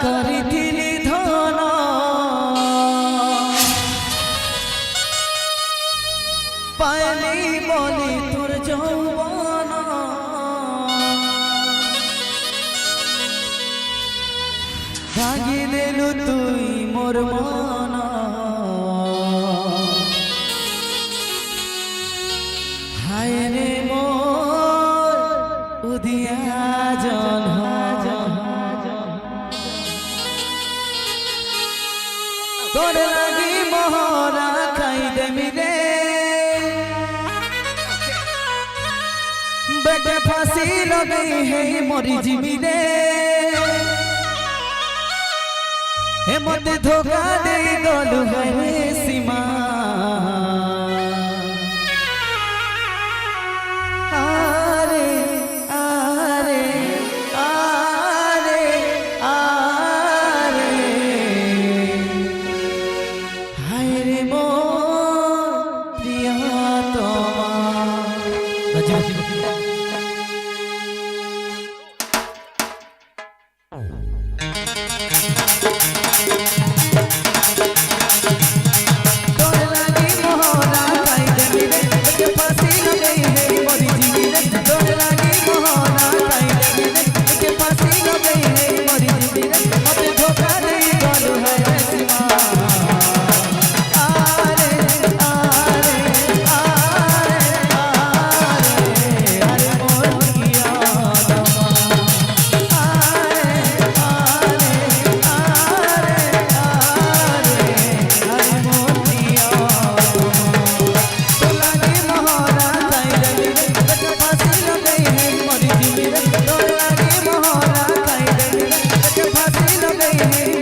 করিলি ধন পাইলি বলি তোর যৌবন ভাগি দিলু তুই মোর মন হায় রে মোর উদিয়া জন তোর লাগি মোহরা খাই দেমি রে बेटे फांसी लगी है मोरी जिमी रे हे मत धोखा दे गलु है रे सीमा आरे आरे आरे आरे हाय रे मोर प्रियतमा फांसी लगे